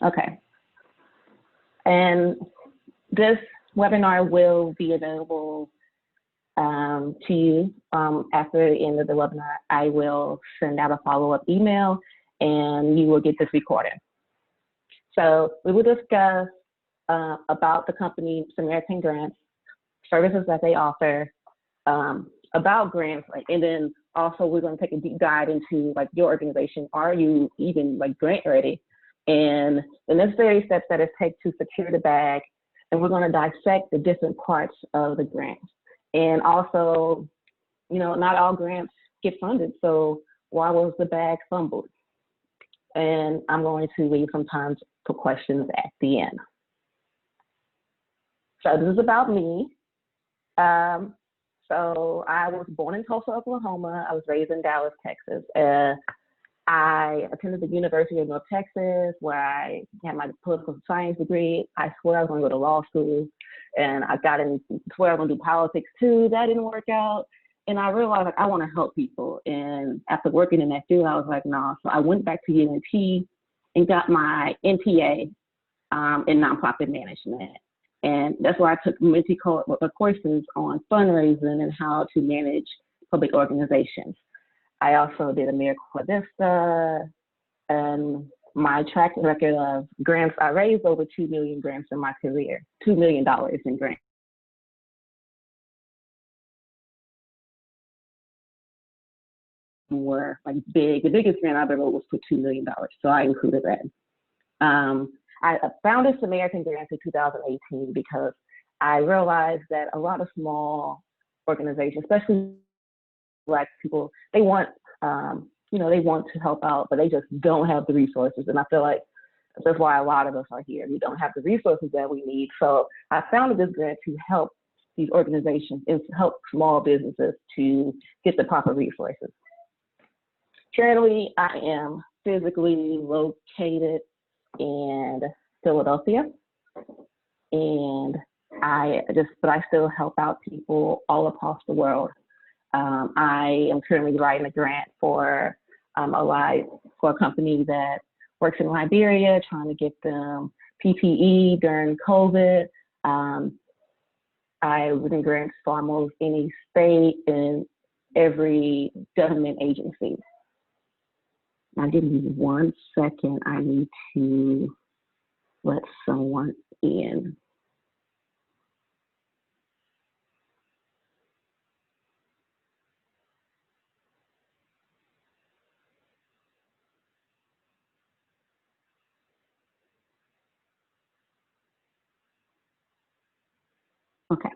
Okay. And this webinar will be available to you after the end of the webinar. I will send out a follow-up email and you will get this recording. So we will discuss about the company Samaritan Grants, services that they offer, about grants, and then also we're going to take a deep dive into like your organization. Are you even like grant ready? And the necessary steps that it takes to secure the bag. And we're going to dissect the different parts of the grant. And also, you know, not all grants get funded. So why was the bag fumbled? And I'm going to leave some time for questions at the end. So this is about me. So I was born in Tulsa, Oklahoma. I was raised in Dallas, Texas. I attended the University of North Texas, where I had my political science degree. I swear I was going to go to law school, and I got in, swear I was going to do politics too. That didn't work out. And I realized like I want to help people. And after working in that field, I was like, no. So I went back to UNT and got my NTA in nonprofit management. And that's where I took courses on fundraising and how to manage public organizations. I also did AmeriCorps Vista, and my track record of grants, I raised over 2 million grants in my career, $2 million in grants. Were like big, the biggest grant I've ever wrote was for $2 million, so I included that. I founded Samaritan Grants in 2018 because I realized that a lot of small organizations, especially Black people, they want, you know, they want to help out, but they just don't have the resources. And I feel like that's why a lot of us are here. We don't have the resources that we need. So I founded this grant to help these organizations and help small businesses to get the proper resources. Currently, I am physically located in Philadelphia, and I still help out people all across the world. I am currently writing a grant for a company that works in Liberia, trying to get them PPE during COVID. I was in grants for almost any state and every government agency. Now give me 1 second, I need to let someone in. Okay.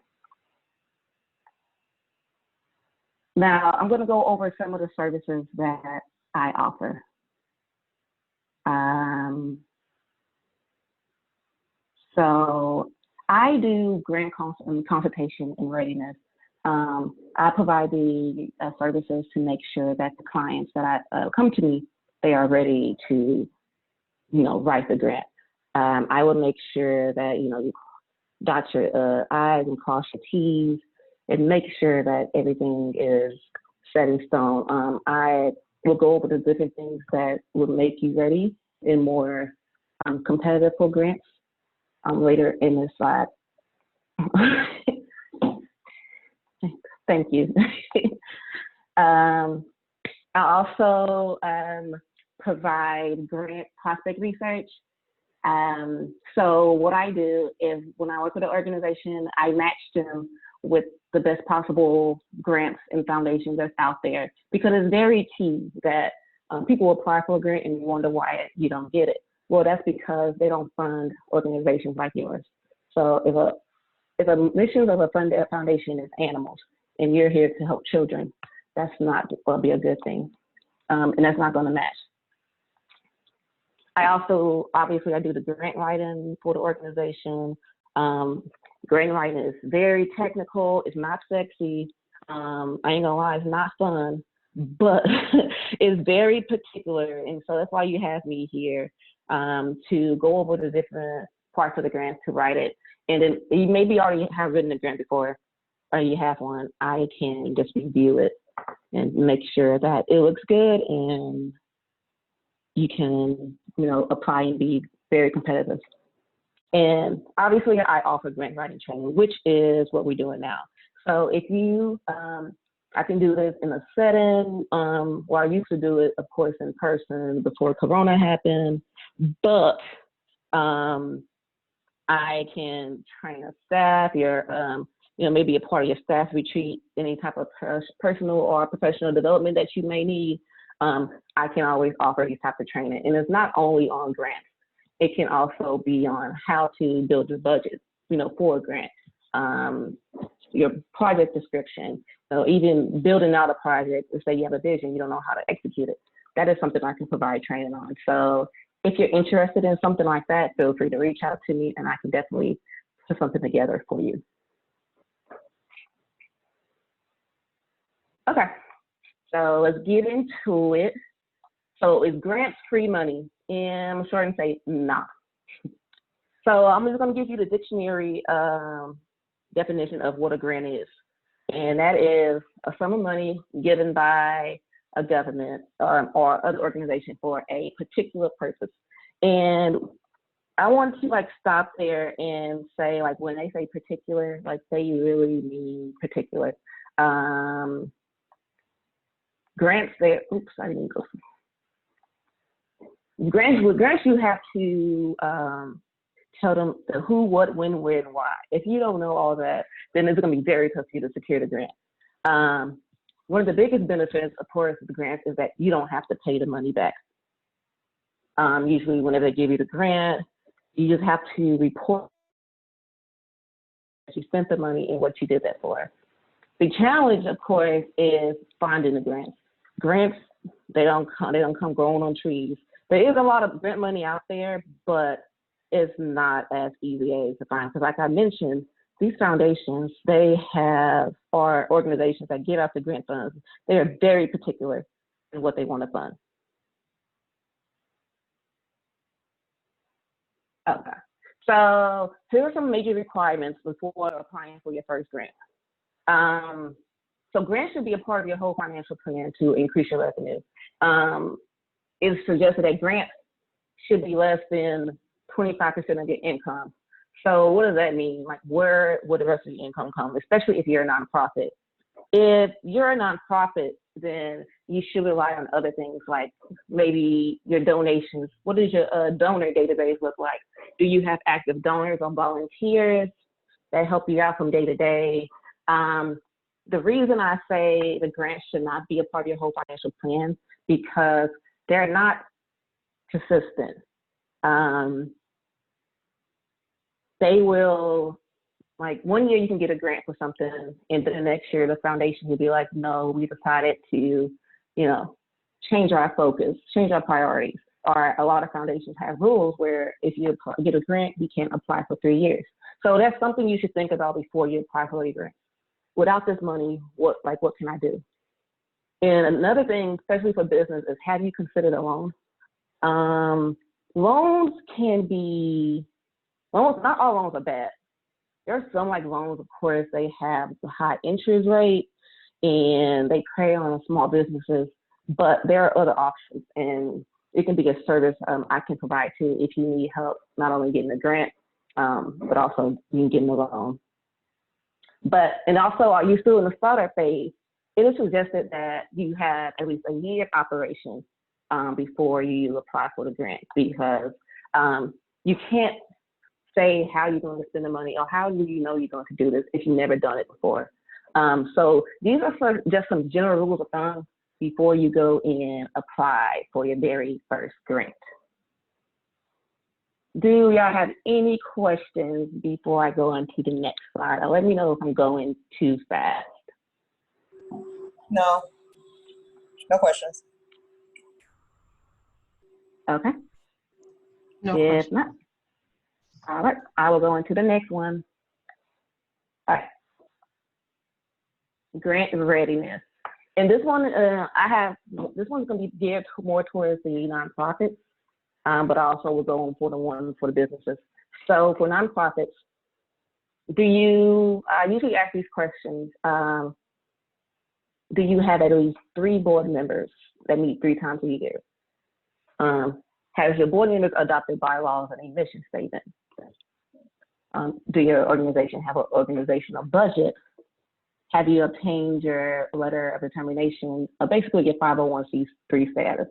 Now I'm going to go over some of the services that I offer. So I do grant consultation and readiness. I provide the services to make sure that the clients that come to me, they are ready to, you know, write the grant. I will make sure that, you know, you dot your I's and cross your T's and make sure that everything is set in stone. I will go over the different things that will make you ready in more competitive for grants later in this slide. Thank you. I also provide grant prospect research. So what I do is when I work with an organization, I match them with the best possible grants and foundations that's out there, because it's very key that people apply for a grant and wonder why you don't get it. Well, that's because they don't fund organizations like yours. So if a mission of a foundation is animals and you're here to help children, that's not going to be a good thing, and that's not going to match. I also, obviously, I do the grant writing for the organization. Grant writing is very technical. It's not sexy. I ain't gonna lie, it's not fun, but it's very particular. And so that's why you have me here, to go over the different parts of the grant, to write it. And then you maybe already have written a grant before, or you have one. I can just review it and make sure that it looks good and you can apply and be very competitive. And obviously, I offer grant writing training, which is what we're doing now. So if you, I can do this in a setting. Well, I used to do it, of course, in person before Corona happened, but I can train a staff, maybe a part of your staff retreat, any type of personal or professional development that you may need. I can always offer these types of training. And it's not only on grants. It can also be on how to build your budget, for a grant, your project description, even building out a project. Say you have a vision, you don't know how to execute it. That is something I can provide training on. So if you're interested in something like that, feel free to reach out to me and I can definitely put something together for you. Okay, so let's get into it. So is grants free money? And I'm sure I can say nah. So I'm just going to give you the dictionary definition of what a grant is. And that is a sum of money given by a government or other organization for a particular purpose. And I want to stop there and say, when they say particular, say you really mean particular. Grants there, oops, I didn't go. Grants, you have to tell them the who, what, when, where, and why. If you don't know all that, then it's going to be very tough for you to secure the grant. One of the biggest benefits, of course, of the grants is that you don't have to pay the money back. Usually, whenever they give you the grant, you just have to report that you spent the money and what you did that for. The challenge, of course, is finding the grants. Grants, they don't come growing on trees. There is a lot of grant money out there, but it's not as easy as to find. Because like I mentioned, these foundations, or organizations that give out the grant funds, they are very particular in what they want to fund. Okay, so here are some major requirements before applying for your first grant. So grants should be a part of your whole financial plan to increase your revenue. It's suggested that grants should be less than 25% of your income. So what does that mean? Where would the rest of your income come, especially if you're a nonprofit? If you're a nonprofit, then you should rely on other things like maybe your donations. What does your donor database look like? Do you have active donors or volunteers that help you out from day to day? The reason I say the grants should not be a part of your whole financial plan because they're not consistent. They will, 1 year you can get a grant for something, and then the next year the foundation will be like, no, we decided to, change our focus, change our priorities. Or a lot of foundations have rules where if you get a grant, you can't apply for 3 years. So that's something you should think about before you apply for a grant. Without this money, what can I do? And another thing, especially for business, is have you considered a loan? Loans can be, not all loans are bad. There are some loans, of course, they have a high interest rate and they prey on small businesses, but there are other options and it can be a service I can provide too if you need help, not only getting a grant, but also you can get a loan. And also, are you still in the startup phase? It is suggested that you have at least a year of operation before you apply for the grant because you can't say how you're going to spend the money or how do you know you're going to do this if you've never done it before. So these are just some general rules of thumb before you go and apply for your very first grant. Do y'all have any questions before I go on to the next slide? Let me know if I'm going too fast. No questions. Okay. No If questions. not, all right, I will go into the next one. All right. Grant readiness. And this one, this one's going to be geared more towards the nonprofits, but also we'll go on for the one for the businesses. So for nonprofits, I usually ask these questions. Do you have at least 3 board members that meet 3 times a year? Has your board members adopted bylaws and a mission statement? Do your organization have an organizational budget? Have you obtained your letter of determination, basically your 501c3 status?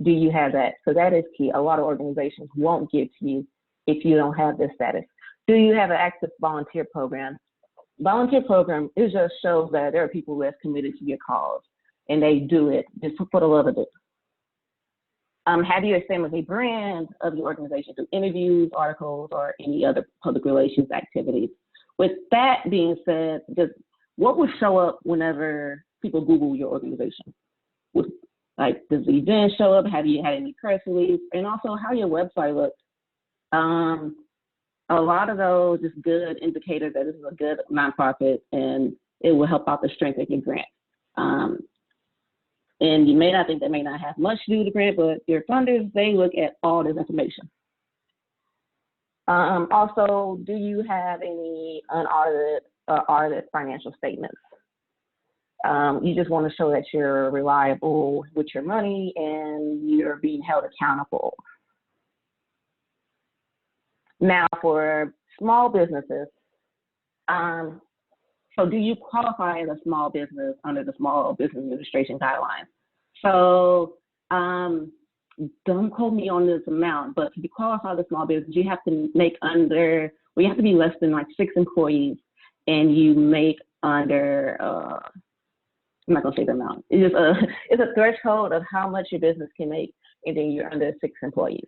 Do you have that? So that is key. A lot of organizations won't give to you if you don't have this status. Do you have an active volunteer program? Volunteer program, it just shows that there are people that's committed to your cause and they do it just for the love of it. Have you established a brand of your organization through interviews, articles, or any other public relations activities? With that being said, just what would show up whenever people Google your organization? Like, does the event show up? Have you had any press release? And also how your website looks. A lot of those is good indicators that this is a good nonprofit and it will help out the strength of your grant. And you may not think they may not have much to do with the grant, but your funders, they look at all this information. Also, do you have any unaudited or audited financial statements? You just want to show that you're reliable with your money and you're being held accountable. Now, for small businesses, so do you qualify as a small business under the Small Business Administration guidelines? So don't quote me on this amount, but to be qualified as a small business, you have to make under, well, you have to be less than like 6 employees and you make under, I'm not gonna say the amount. It's a threshold of how much your business can make and then you're under 6 employees.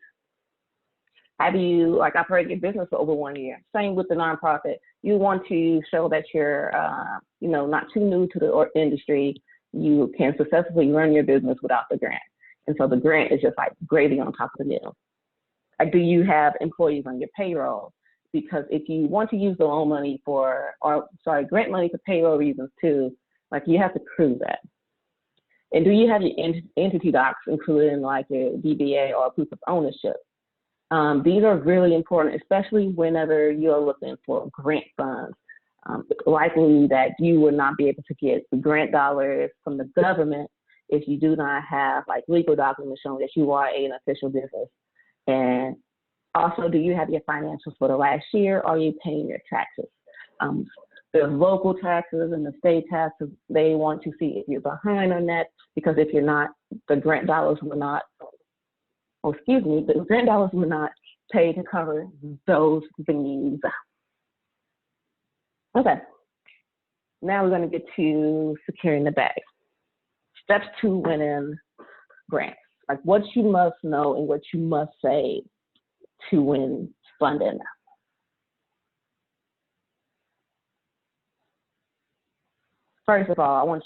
Have you operated your business for over 1 year? Same with the nonprofit. You want to show that you're, not too new to the industry. You can successfully run your business without the grant. And so the grant is just like gravy on top of the meal. Do you have employees on your payroll? Because if you want to use the loan money grant money for payroll reasons too, you have to prove that. And do you have your entity docs, including like your DBA or proof of ownership? These are really important, especially whenever you're looking for grant funds. Likely that you will not be able to get the grant dollars from the government if you do not have legal documents showing that you are an official business. And also, do you have your financials for the last year? Or are you paying your taxes? The local taxes and the state taxes, they want to see if you're behind on that, because if you're not, the grant dollars will not, the grant dollars were not paid to cover those things. Okay, now we're going to get to securing the bag. Steps to winning grants, what you must know and what you must say to win funding. First of all,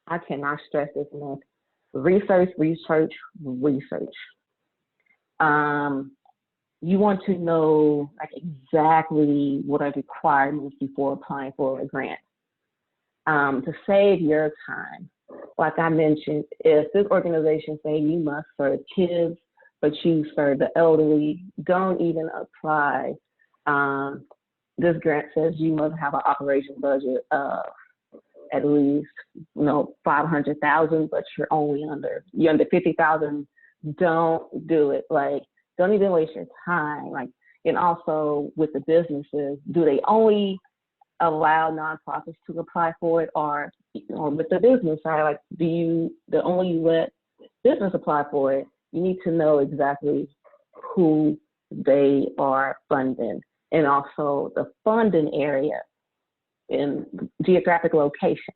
I cannot stress this enough. Research. You want to know exactly what are the requirements before applying for a grant. To save your time, like I mentioned, if this organization say you must serve kids, but you serve the elderly, don't even apply. This grant says you must have an operation budget of at least $500,000, but you're under 50,000. Don't do it. Don't even waste your time. And also with the businesses, do they only allow nonprofits to apply for it, or with the business side, do you only let business apply for it? You need to know exactly who they are funding, and also the funding area and geographic location.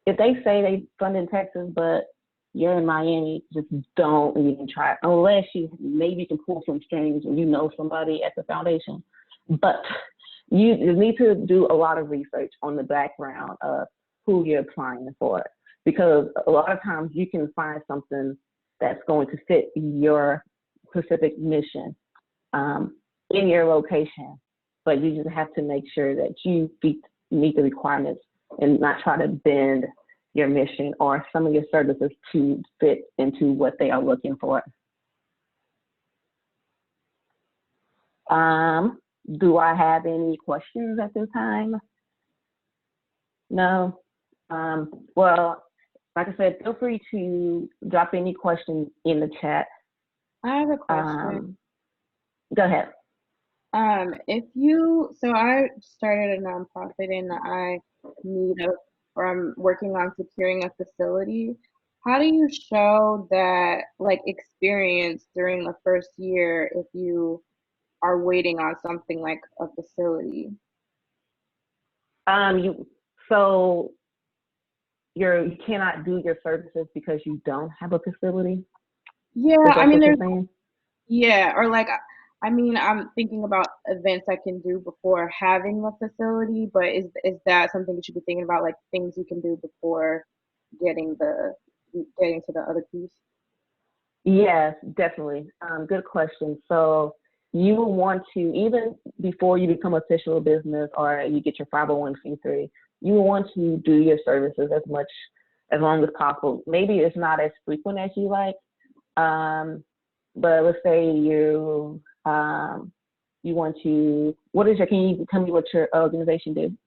If they say they fund in Texas, but you're in Miami, just don't even try it, unless you maybe can pull some strings and you know somebody at the foundation. But you need to do a lot of research on the background of who you're applying for, because a lot of times you can find something that's going to fit your specific mission in your location, but you just have to make sure that you meet the requirements and not try to bend your mission or some of your services to fit into what they are looking for. Do I have any questions at this time? No? Well, like I said, feel free to drop any questions in the chat. I have a question. Go ahead. So I started a nonprofit and I or I'm working on securing a facility. How do you show that like experience during the first year if you are waiting on something like a facility? So you cannot do your services because you don't have a facility? Yeah, Is that I mean, what you're there's, saying? yeah, or like, I mean, I'm thinking about events I can do before having a facility, but is that something you should be thinking about, like things you can do before getting to the other piece? Yes, definitely. Good question. So you will want to, even before you become official business or you get your 501c3, you will want to do your services as long as possible. Maybe it's not as frequent as you like, but let's say you want to. Can you tell me what your organization do?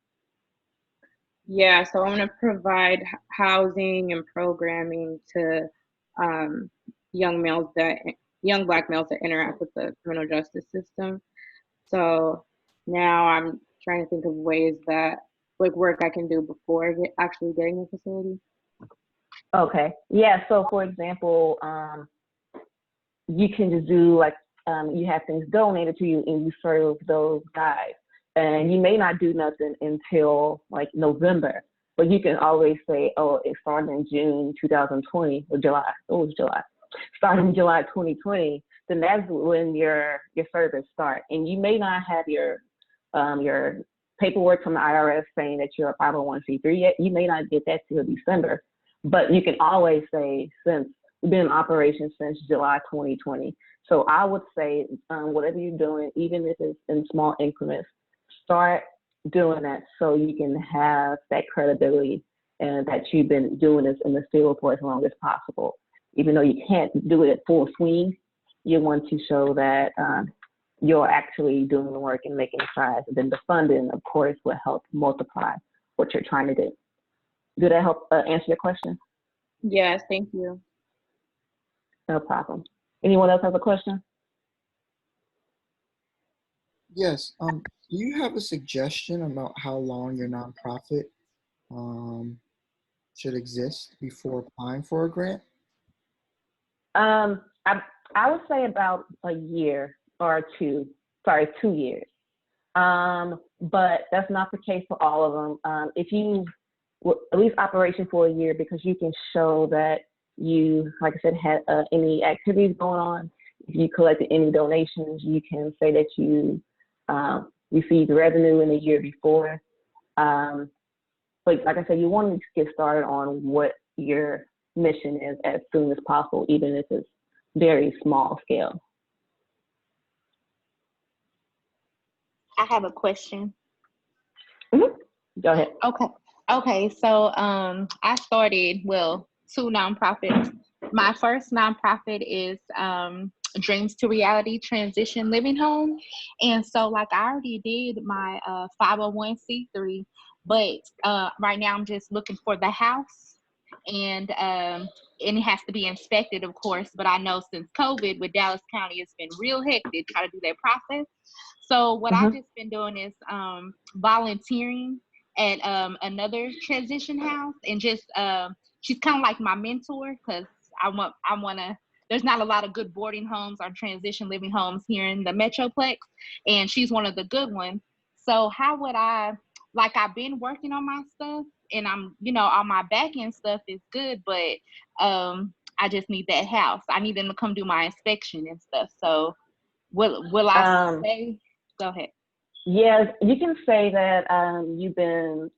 Yeah, so I'm going to provide housing and programming to um, young Black males that interact with the criminal justice system. So now I'm trying to think of ways that like work I can do before actually getting a facility. Okay. Yeah. So for example, you can just do like you have things donated to you and you serve those guys. And you may not do nothing until like November, but you can always say, oh, it started in June 2020 or July. Oh, it was July. Starting July 2020, then that's when your service start. And you may not have your paperwork from the IRS saying that you're a 501c3 yet. You may not get that till December, but you can always say since we've been in operation since July 2020. So I would say whatever you're doing, even if it's in small increments, start doing that so you can have that credibility and that you've been doing this in the field for as long as possible. Even though you can't do it at full swing, you want to show that you're actually doing the work and making strides. And then the funding, of course, will help multiply what you're trying to do. Did that help answer your question? Yes, thank you. No problem. Anyone else have a question? Yes. Do you have a suggestion about how long your nonprofit should exist before applying for a grant? I would say about a year or two. Sorry, 2 years. But that's not the case for all of them. If you at least operation for a year, because you can show that you, like I said, had any activities going on. If you collected any donations, you can say that you received revenue in the year before. But like I said, you want to get started on what your mission is as soon as possible, even if it's very small scale. I have a question. Mm-hmm. Go ahead. Okay. So I started, two nonprofits. My first nonprofit is Dreams to Reality Transition Living Home. And so like I already did my 501c3, but right now I'm just looking for the house, and it has to be inspected, of course. But I know since COVID with Dallas County, it's been real hectic trying to do that process. So what I've just been doing is volunteering at another transition house, and just she's kind of like my mentor, because I want to. There's not a lot of good boarding homes or transition living homes here in the Metroplex, and she's one of the good ones. So how would I've been working on my stuff, and I'm, all my back end stuff is good, but I just need that house. I need them to come do my inspection and stuff. So will I say? Go ahead. Yes, you can say that you've been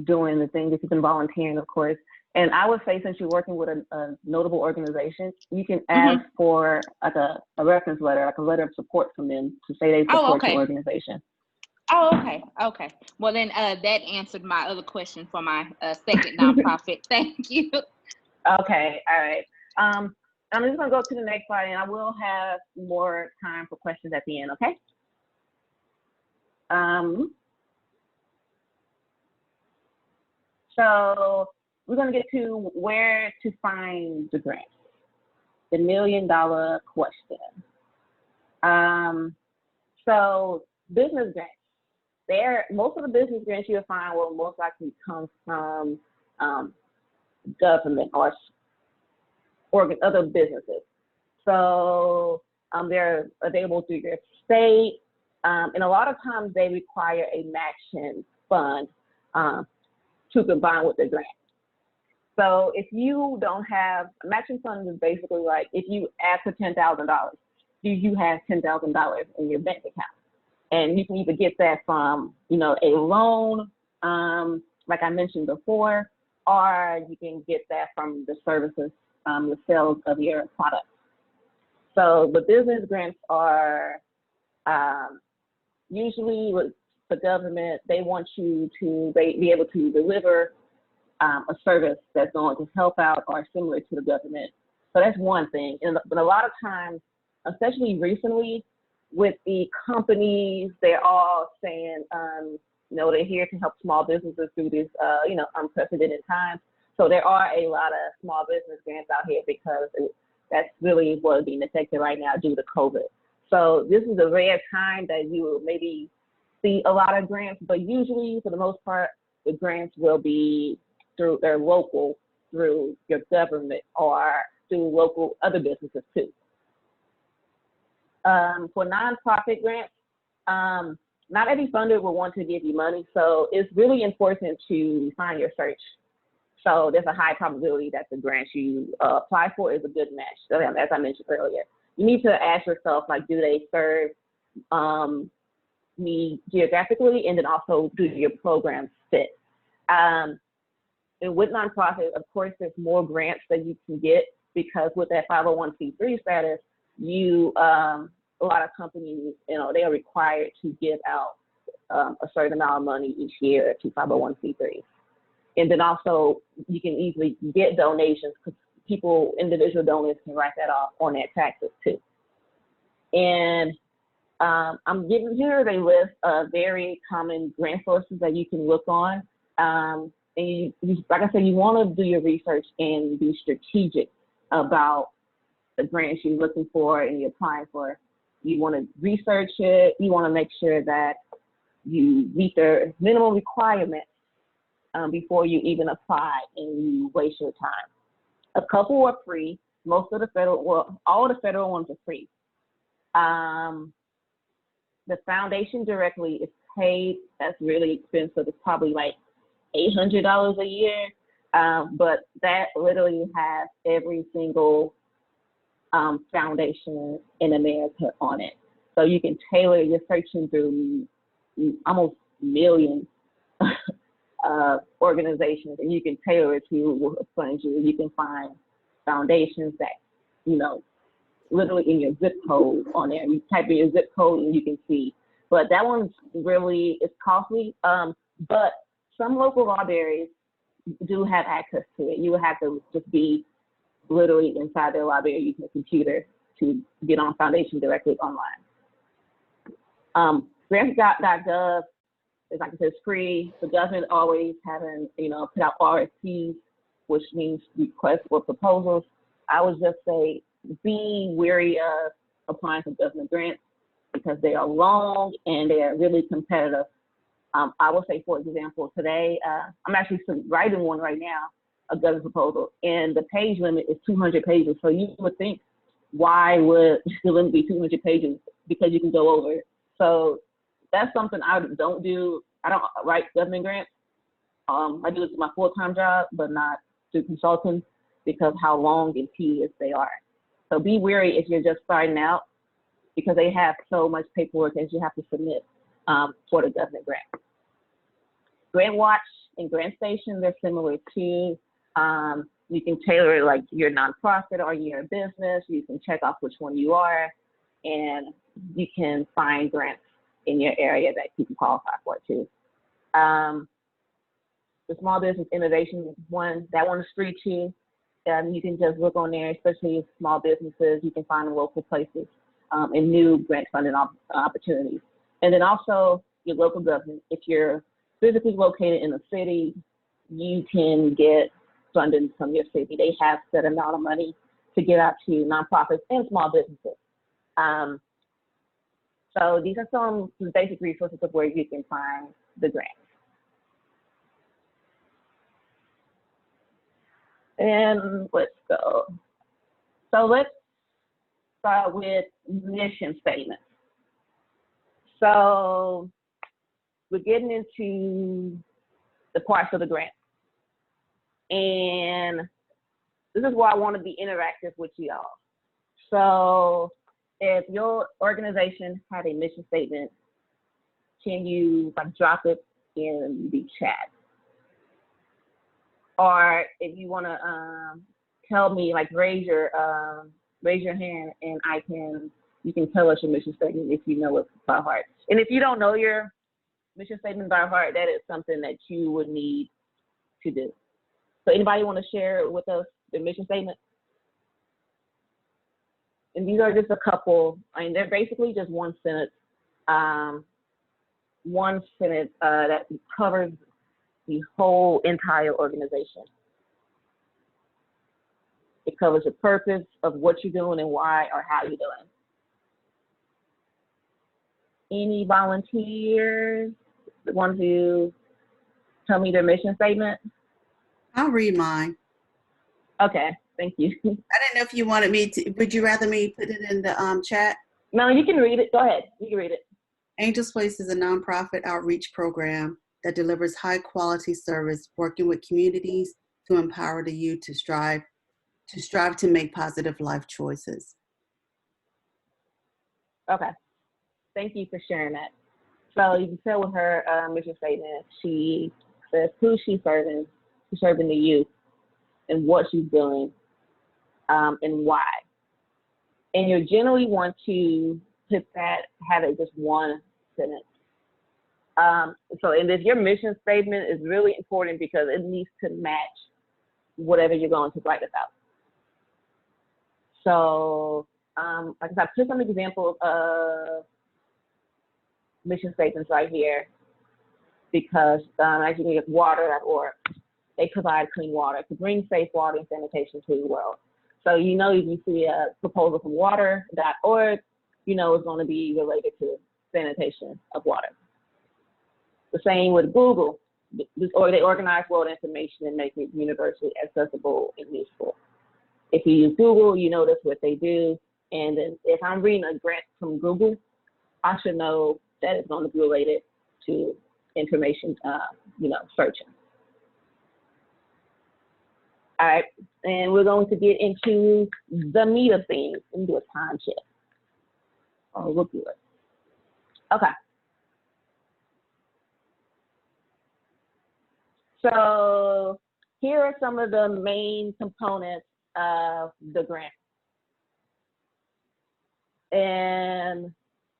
doing the thing that you've been volunteering, of course. And I would say, since you're working with a notable organization, you can ask for like a reference letter, like a letter of support from them to say they support your organization. Oh, okay. Well, then that answered my other question for my second nonprofit. Thank you. Okay, all right. I'm just gonna go to the next slide, and I will have more time for questions at the end, okay? So we're going to get to where to find the grant. the $1 million question. So business grants. Most of the business grants you'll find will most likely come from government or other businesses. So they're available through your state, and a lot of times they require a matching fund to combine with the grant. So if you don't have a matching fund, is basically like if you ask for $10,000, do you have $10,000 in your bank account? And you can either get that from, you know, a loan, like I mentioned before, or you can get that from the services, the sales of your products. So the business grants are usually with the government, they want you to be able to deliver a service that's going to help out or similar to the government. So that's one thing. But a lot of times, especially recently, with the companies, they're all saying, you know, they're here to help small businesses through this, you know, unprecedented times. So there are a lot of small business grants out here because that's really what's being affected right now due to COVID. So this is a rare time that you will maybe see a lot of grants, but usually for the most part, the grants will be through their local, through your government or through local other businesses too. For nonprofit grants, not every funder will want to give you money, so it's really important to refine your search. So there's a high probability that the grant you apply for is a good match. So as I mentioned earlier, you need to ask yourself, like, do they serve me geographically, and then also do your programs fit? And with nonprofit, of course, there's more grants that you can get because with that 501c3 status, you a lot of companies, you know, they are required to give out a certain amount of money each year to 501c3s. And then also you can easily get donations because individual donors can write that off on their taxes too. And I'm giving here a list of very common grant sources that you can look on. And you, like I said, you want to do your research and be strategic about the grants you're looking for and you're applying for. You want to research it. You want to make sure that you meet their minimum requirements before you even apply and you waste your time. A couple are free. Most of the federal, well, all the federal ones are free. The foundation directly is paid. That's really expensive. It's probably like $800 a year, but that literally has every single foundation in America on it. So you can tailor your searching through almost millions organizations, and you can tailor it to what funds you. You can find foundations that, you know, literally in your zip code on there. You type in your zip code and you can see. But that one's really, it's costly. But some local libraries do have access to it. You would have to just be literally inside their library using a computer to get on foundation directly online. Grants.gov is, like I said, it's free. The government always having, you know, put out RFPs, which means requests for proposals. I would just say be wary of applying for government grants because they are long and they are really competitive. I will say, for example, today, I'm actually writing one right now, a government proposal, and the page limit is 200 pages. So you would think, why would the limit be 200 pages? Because you can go over it. So that's something I don't do. I don't write government grants. I do it to my full-time job, but not through consulting because how long and tedious they are. So be wary if you're just starting out because they have so much paperwork that you have to submit for the government grant. Grant Watch and Grant Station, they're similar too. You can tailor it like your nonprofit or your business. You can check off which one you are, and you can find grants in your area that you can qualify for too. The Small Business Innovation one, that one is free too. You can just look on there, especially small businesses. You can find local places and new grant funding opportunities. And then also your local government. If you're physically located in a city, you can get funding from your city. They have set amount of money to get out to nonprofits and small businesses. So these are some basic resources of where you can find the grants. And let's go. So let's start with mission statements. So we're getting into the parts of the grant. And this is why I want to be interactive with you all. So if your organization had a mission statement, can you drop it in the chat? Or if you want to tell me, raise your hand, and you can tell us your mission statement if you know it by heart. And if you don't know your mission statement by heart, that is something that you would need to do. So anybody want to share with us their mission statement? And these are just a couple. I mean, they're basically just one sentence that covers the whole entire organization. It covers the purpose of what you're doing and why or how you're doing. Any volunteers that want to tell me their mission statement? I'll read mine. Okay, thank you. I didn't know if you wanted me to, would you rather me put it in the chat? No, you can read it. Go ahead, you can read it. Angels Place is a nonprofit outreach program that delivers high quality service, working with communities to empower the youth to strive to make positive life choices. Okay, thank you for sharing that. So you can tell with her mission statement, she says who she's serving the youth and what she's doing and why. And you generally want to have it just one sentence. And if your mission statement is really important because it needs to match whatever you're going to write about. So, like I said, I put some examples of mission statements right here because as you can get water.org, they provide clean water to bring safe water and sanitation to the world. So, if you see a proposal from water.org, it's going to be related to sanitation of water. The same with Google, or they organize world information and make it universally accessible and useful. If you use Google, that's what they do. And then if I'm reading a grant from Google, I should know that it's going to be related to information, searching. All right, and we're going to get into the meat of things and do a time check. Oh, we'll do it. Okay. So here are some of the main components of the grant. And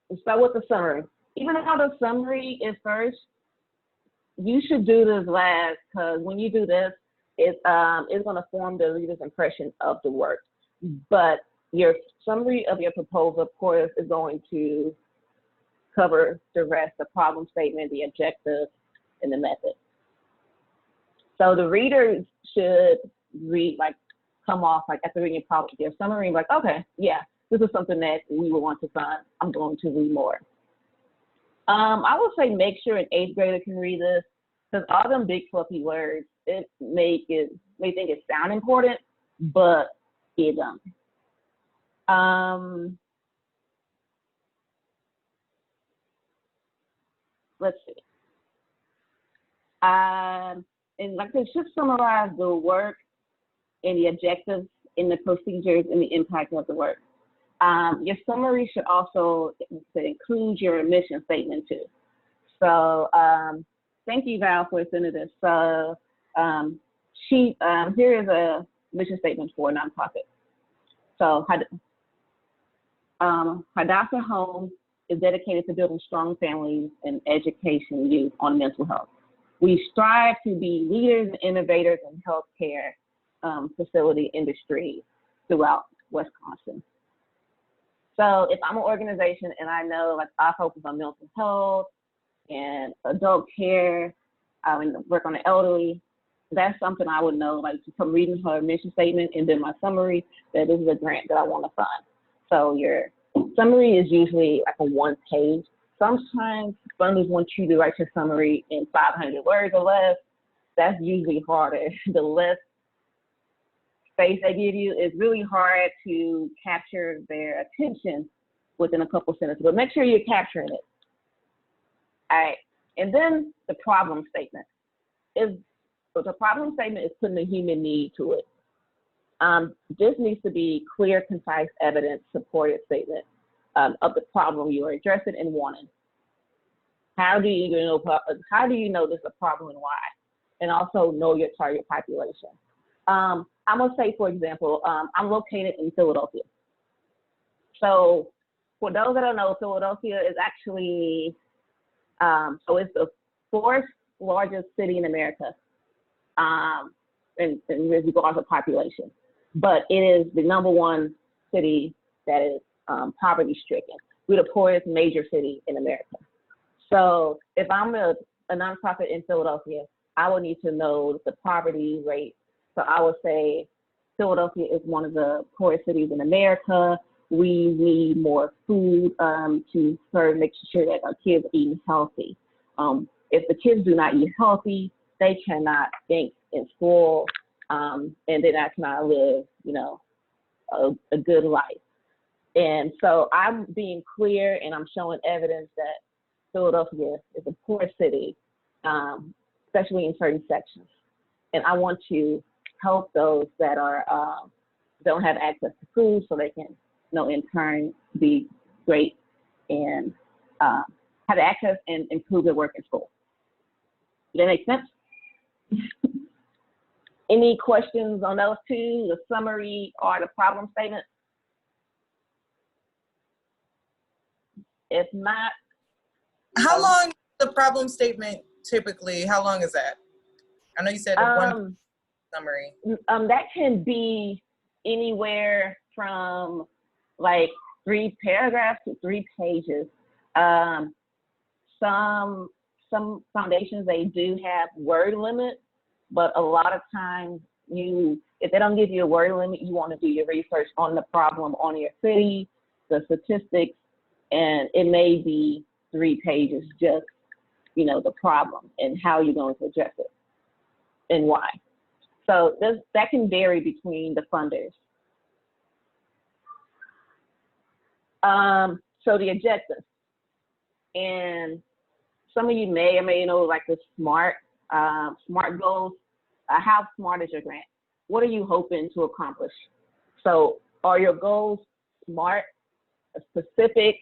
we'll start with the summary. Even though the summary is first, you should do this last because when you do this, it's going to form the reader's impression of the work. But your summary of your proposal, of course, is going to cover the rest, the problem statement, the objective, and the method. So the reader should read, come off after reading your summary, okay, yeah, this is something that we would want to find. I'm going to read more. I would say make sure an 8th grader can read this because all them big fluffy words, it may think it sound important, but it don't. Let's see. And it should summarize the work and the objectives and the procedures and the impact of the work. Your summary should also include your mission statement too. So thank you, Val, for sending this. So here is a mission statement for a nonprofit. So Hadassah Home is dedicated to building strong families and education youth on mental health. We strive to be leaders and innovators in healthcare facility industry throughout Wisconsin. So if I'm an organization and I know I focus on mental health and adult care, and work on the elderly, that's something I would know, like from reading her mission statement and then my summary, that this is a grant that I want to fund. So your summary is usually like a 1 page. Sometimes funders want you to write your summary in 500 words or less. That's usually harder. The less space they give you, it's really hard to capture their attention within a couple sentences, but make sure you're capturing it. All right, and then the problem statement. The problem statement is putting a human need to it. This needs to be clear, concise, evidence, supported statement of the problem you are addressing and wanting. How do you know this is a problem and why? And also know your target population. I'm gonna say, for example, I'm located in Philadelphia. So for those that don't know, Philadelphia is actually, so it's the 4th largest city in America in regards to population. But it is the #1 city that is poverty stricken. We're the poorest major city in America. So if I'm a nonprofit in Philadelphia, I would need to know the poverty rate. So I would say Philadelphia is one of the poorest cities in America. We need more food to make sure that our kids are eating healthy. If the kids do not eat healthy, they cannot think in school, and then I cannot live, a good life. And so I'm being clear and I'm showing evidence that Philadelphia is a poor city, especially in certain sections. And I want to help those that don't have access to food so they can, in turn, be great and have access and improve their work in school. Does that make sense? Any questions on those two, the summary or the problem statement? If not. How long is the problem statement typically? How long is that? I know you said one summary. That can be anywhere from like 3 paragraphs to 3 pages. Some foundations, they do have word limit, but a lot of times if they don't give you a word limit, you want to do your research on the problem, on your city, the statistics, and it may be 3 pages, just, the problem and how you're going to address it and why. So that can vary between the funders. So the objectives, and some of you may or may know, like the SMART goals. How smart is your grant? What are you hoping to accomplish? So are your goals SMART, specific,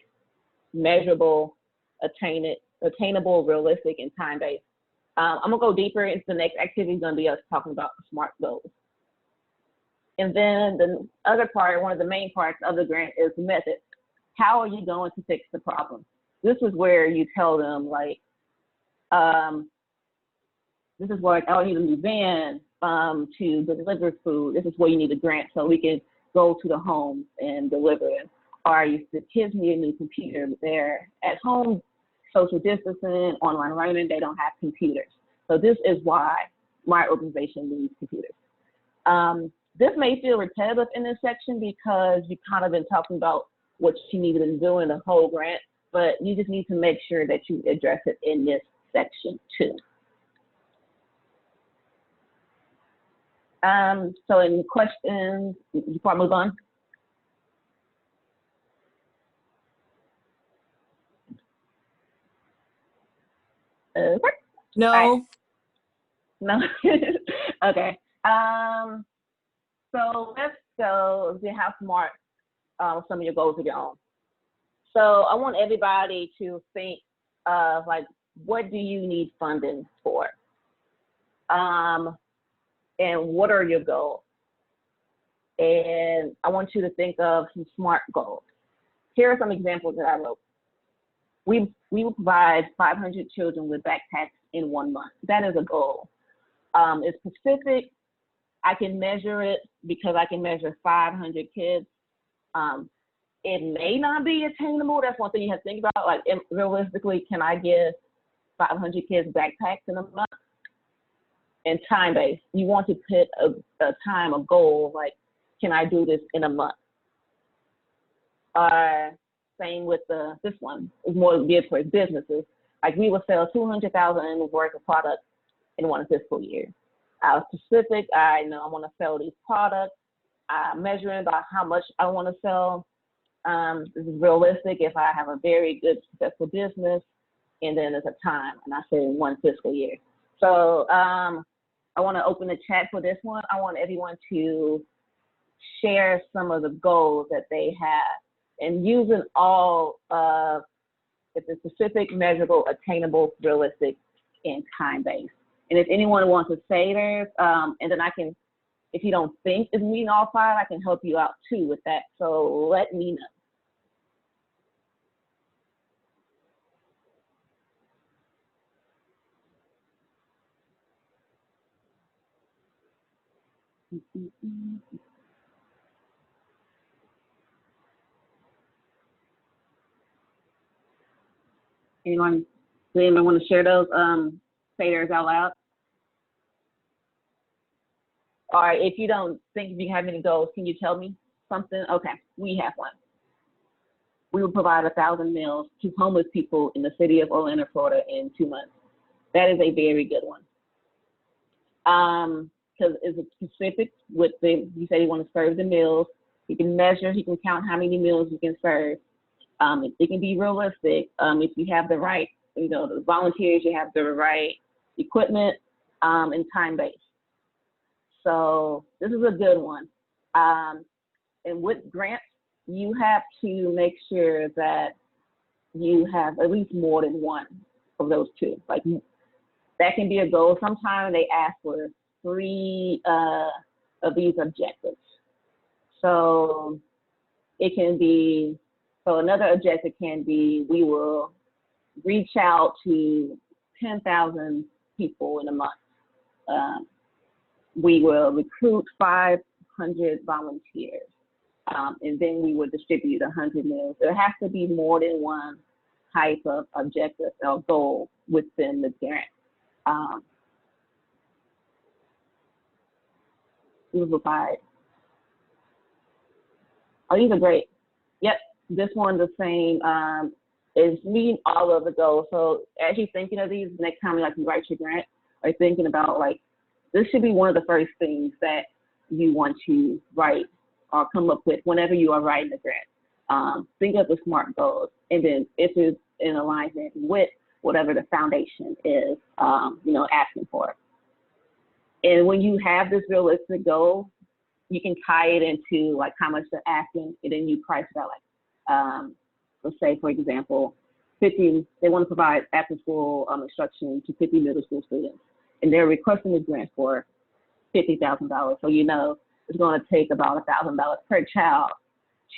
measurable, attainable, realistic, and time-based? I'm gonna go deeper into the next activity. Gonna be us talking about the SMART goals. And then the other part, one of the main parts of the grant, is method. How are you going to fix the problem? This is where you tell them, like, this is where I need a new van to deliver food. This is where you need a grant so we can go to the homes and deliver it. Or the kids need a new computer. They're at home, social distancing, online learning, they don't have computers. So this is why my organization needs computers. This may feel repetitive in this section because you kind of been talking about what you need to do in the whole grant, but you just need to make sure that you address it in this section too. So any questions before I move on? No. Right. No. Okay. So let's go see how smart some of your goals of your own. So I want everybody to think of, like, what do you need funding for? And what are your goals? And I want you to think of some SMART goals. Here are some examples that I wrote. We will provide 500 children with backpacks in 1 month. That is a goal. It's specific. I can measure it because I can measure 500 kids. It may not be attainable. That's one thing you have to think about. Like, realistically, can I give 500 kids backpacks in a month? and time-based. You want to put a time, a goal, like, can I do this in a month? Same with this one, is more geared towards businesses. Like, we will sell $200,000 worth of products in one fiscal year. I was specific. I know I want to sell these products. I'm measuring about how much I want to sell. This is realistic if I have a very good, successful business, and then there's a time, and I say in one fiscal year. So I want to open the chat for this one. I want everyone to share some of the goals that they have, and using all of it's a specific, measurable, attainable, realistic, and time-based. And if anyone wants to say theirs, and then I can, if you don't think it's meeting all five, I can help you out too with that. So let me know. Anyone want to share those, say theirs out loud? Or if you don't think you have any goals, can you tell me something? Okay, we have one. We will provide 1,000 meals to homeless people in the city of Orlando, Florida in 2 months. That is a very good one. Because it's specific with you said you want to serve the meals. You can measure, you can count how many meals you can serve. It can be realistic. If you have the right, the volunteers, you have the right equipment, and time-based. So this is a good one. And with grants, you have to make sure that you have at least more than one of those two. Like, that can be a goal. Sometimes they ask for 3 of these objectives. So it can be, so another objective can be, we will reach out to 10,000 people in a month. We will recruit 500 volunteers, and then we will distribute 100 meals. There has to be more than one type of objective or goal within the grant. We will provide. Oh, these are great. Yep, this one's the same. Is meeting all of the goals. So as you're thinking of these, next time you write your grant, or thinking about this should be one of the first things that you want to write or come up with whenever you are writing the grant. Think of the SMART goals, and then if it's in alignment with whatever the foundation is, asking for. And when you have this realistic goal, you can tie it into how much they're asking, and then you price it out. Let's say, for example, 50. They want to provide after-school instruction to 50 middle school students, and they're requesting a grant for $50,000. So it's going to take about $1,000 per child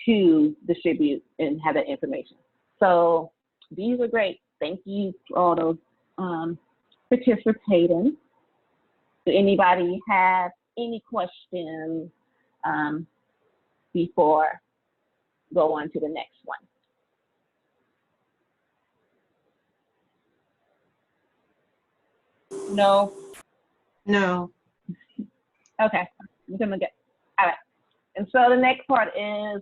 to distribute and have that information. So these are great. Thank you to all those participating. Do anybody have any questions before go on to the next one? No. No. Okay, I'm gonna get, all right. And so the next part is,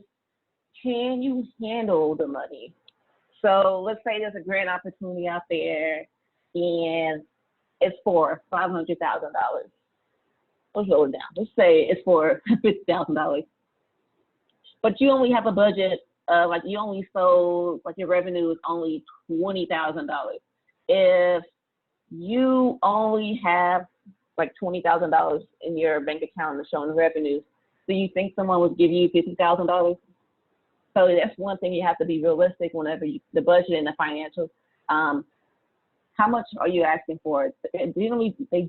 can you handle the money? So let's say there's a grant opportunity out there and it's for $500,000. Let's go down. Let's say it's for $50,000. But you only have a budget, you only sold, your revenue is only $20,000. If you only have $20,000 in your bank account and showing revenues, do you think someone would give you $50,000? So that's one thing, you have to be realistic whenever the budget and the financials. How much are you asking for? They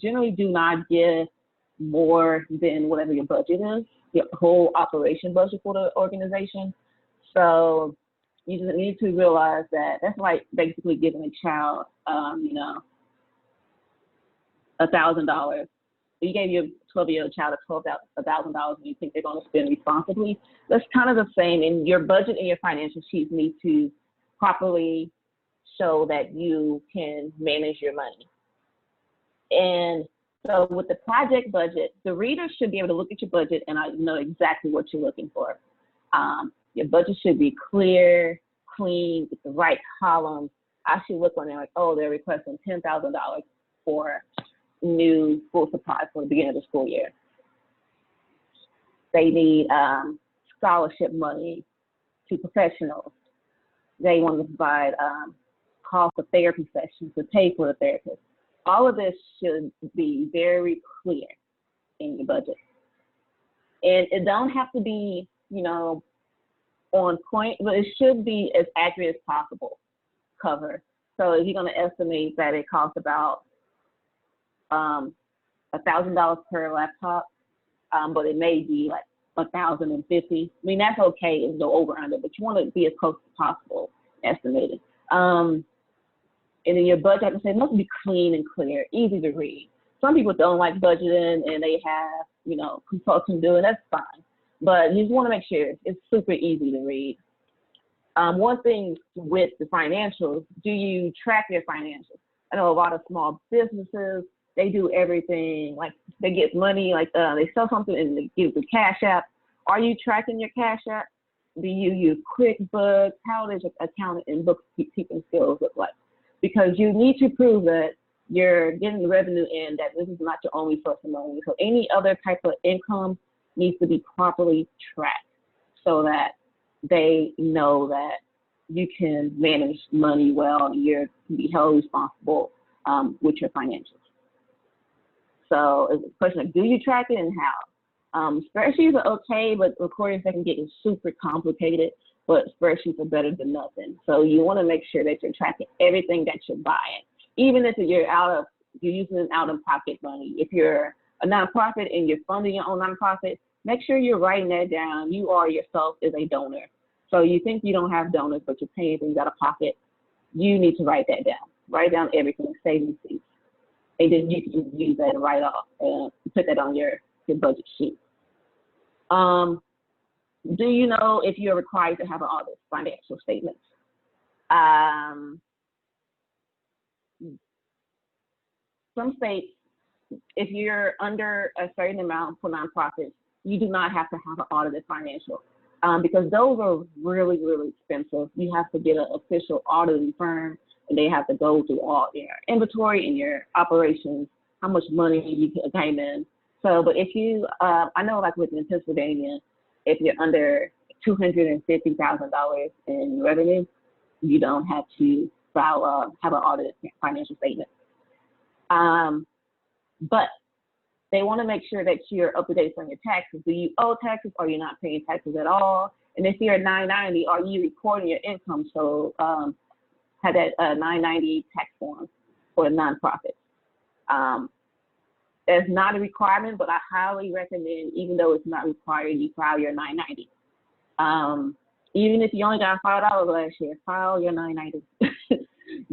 generally do not give more than whatever your budget is, your whole operation budget for the organization. So you just need to realize that that's like basically giving a child, $1,000. You gave your 12-year-old child $1,000 and you think they're going to spend responsibly. That's kind of the same, and your budget and your financial sheets need to properly show that you can manage your money. And So with the project budget, the reader should be able to look at your budget and know exactly what you're looking for. Your budget should be clear, clean, with the right columns. I should look on there like, oh, they're requesting $10,000 for new school supplies for the beginning of the school year. They need scholarship money to professionals. They want to provide cost of therapy sessions to pay for the therapist. All of this should be very clear in your budget. And it don't have to be, you know, on point, but it should be as accurate as possible cover. So if you're going to estimate that it costs about $1,000 per laptop, but it may be like $1,050. I mean, that's okay if go over under, but you want to be as close as possible estimated. And then your budget, like I said, must be clean and clear, easy to read. Some people don't like budgeting and they have, you know, consulting do it, that's fine. But you just want to make sure it's super easy to read. One thing with the financials, do you track your financials? I know a lot of small businesses, they do everything, like they get money, like they sell something and they give the Cash App. Are you tracking your Cash App? Do you use QuickBooks? How does your accounting and bookkeeping skills look like? Because you need to prove that you're getting the revenue in, that this is not your only source of money. So any other type of income needs to be properly tracked so that they know that you can manage money well and you can be held responsible with your financials. So it's a question of, do you track it and how? Spreadsheets are okay, but recordings, they can get super complicated, but spreadsheets are better than nothing. So you want to make sure that you're tracking everything that you're buying, even if you're using out-of-pocket money. If you're a nonprofit and you're funding your own nonprofit, make sure you're writing that down. You are yourself as a donor. So you think you don't have donors, but you're paying things out of pocket. You need to write that down. Write down everything, savings fees. And then you can use that to write off and put that on your budget sheet. Do you know if you're required to have an audit financial statements? Some states, if you're under a certain amount for nonprofits, you do not have to have an audited financial because those are really, really expensive. You have to get an official auditing firm and they have to go through all your inventory and your operations, how much money you came in. So, but if you, I know like within Pennsylvania, if you're under $250,000 in revenue, you don't have to file, have an audited financial statement. But they want to make sure that you're up to date on your taxes. Do you owe taxes or you're not paying taxes at all? And if you're at 990, are you recording your income? So have that 990 tax form for nonprofits. That's not a requirement, but I highly recommend, even though it's not required, you file your 990. Even if you only got $5 last year, file your 990.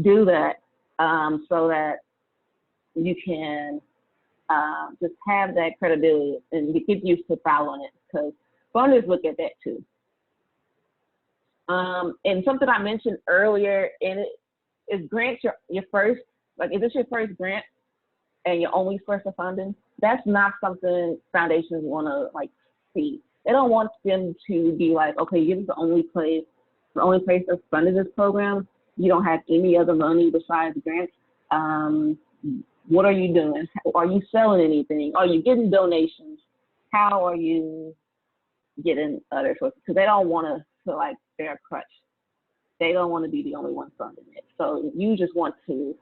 Do that so that you can just have that credibility and get used to filing it, because funders look at that too. And something I mentioned earlier, and it is grants your first, like if it's your first grant and your only source of funding, that's not something foundations want to like see. They don't want them to be like, okay, this is the only place that's funded this program. You don't have any other money besides grants. What are you doing? Are you selling anything? Are you getting donations? How are you getting other sources? Because they don't want to feel like they're a crutch. They don't want to be the only one funding it. So you just want to,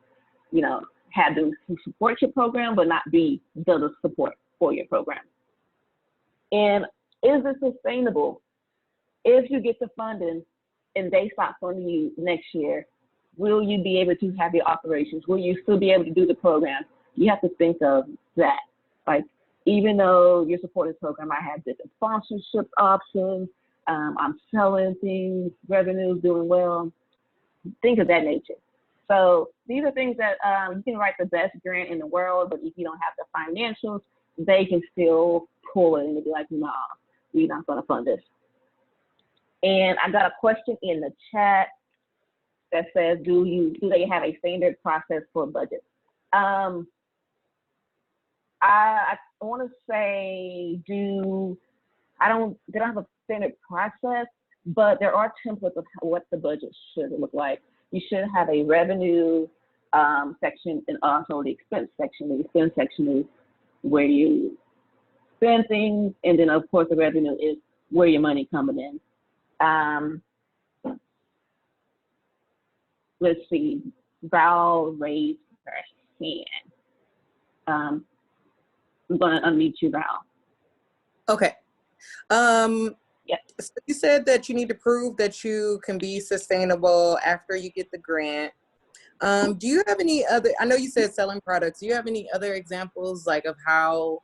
you know, have them support your program, but not be the support for your program. And is it sustainable? If you get the funding and they stop funding you next year, will you be able to have your operations? Will you still be able to do the program? You have to think of that. Like, even though you're supporting the program, I have different sponsorship options, I'm selling things, revenue's doing well, things of that nature. So these are things that you can write the best grant in the world, but if you don't have the financials, they can still pull it and be like, nah, we're not gonna fund this. And I got a question in the chat that says, do they have a standard process for budget? I want to say they don't have a standard process, but there are templates of what the budget should look like. You should have a revenue section and also the expense section. The expense section is where you spend things, and then of course the revenue is where your money coming in. Let's see, Val raised her hand. I'm going to unmute you, Val. Okay. Yeah. So you said that you need to prove that you can be sustainable after you get the grant. Do you have any other, I know you said selling products. Do you have any other examples like of how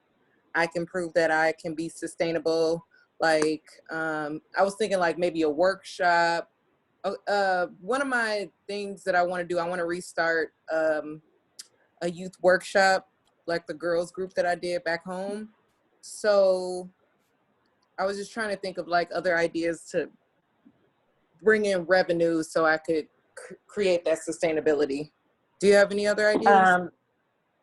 I can prove that I can be sustainable? Like, I was thinking like maybe a workshop. One of my things that I want to do, I want to restart a youth workshop, like the girls group that I did back home. So I was just trying to think of like other ideas to bring in revenue so I could create that sustainability. Do you have any other ideas?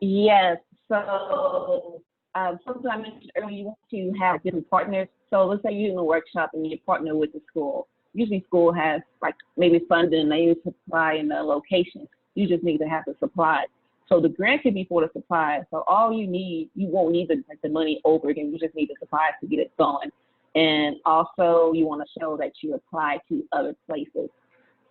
Yes. So something I mentioned earlier, you want to have different partners. So let's say you're in a workshop and you partner with the school. Usually school has like maybe funding, maybe supply in the location. You just need to have the supply. So the grant can be for the supply. So all you need, you won't need the money over again. You just need the supplies to get it going. And also you want to show that you apply to other places.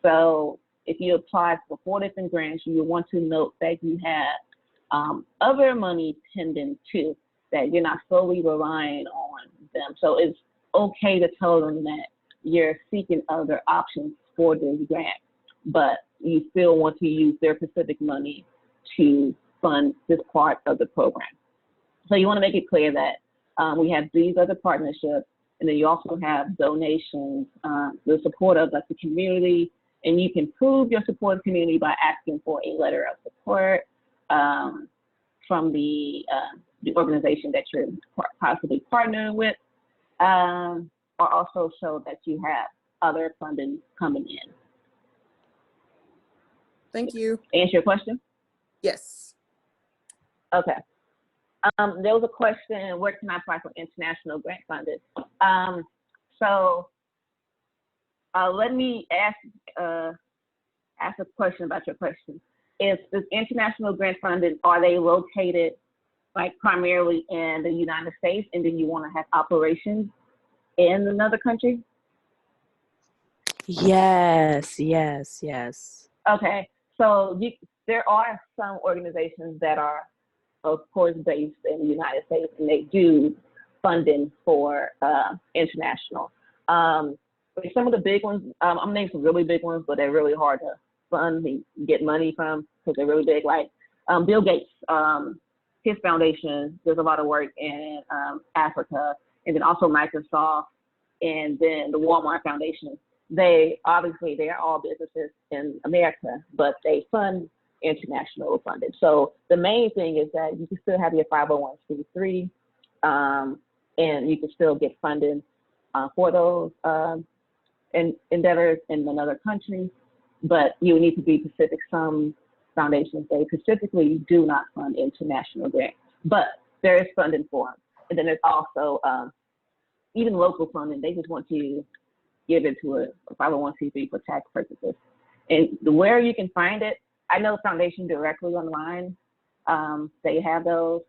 So if you apply for 4 different grants, you want to note that you have other money pending too, that you're not solely relying on them. So it's okay to tell them that you're seeking other options for this grant, but you still want to use their specific money to fund this part of the program. So you want to make it clear that we have these other partnerships, and then you also have donations, the support of like the community, and you can prove your support of the community by asking for a letter of support from the organization that you're possibly partnering with, or also show that you have other funding coming in. Thank you. Answer your question? Yes. Okay. There was a question, where can I apply for international grant funding? So let me ask a question about your question. Is this international grant funding, are they located like primarily in the United States, and then you want to have operations in another country? Yes, yes, yes. Okay, so there are some organizations that are, of course, based in the United States, and they do funding for international. Some of the big ones, I'm naming some really big ones, but they're really hard to fund and get money from because they're really big. Like Bill Gates, his foundation does a lot of work in Africa, and then also Microsoft, and then the Walmart Foundation. They're all businesses in America, but they fund international funding. So the main thing is that you can still have your 501c3, and you can still get funding for those endeavors in another country, but you need to be specific. Some foundations, they specifically do not fund international grants, but there is funding for them. And then there's also even local funding. They just want to give it to a 501c3 for tax purposes. And where you can find it, I know Foundation directly online, they have those,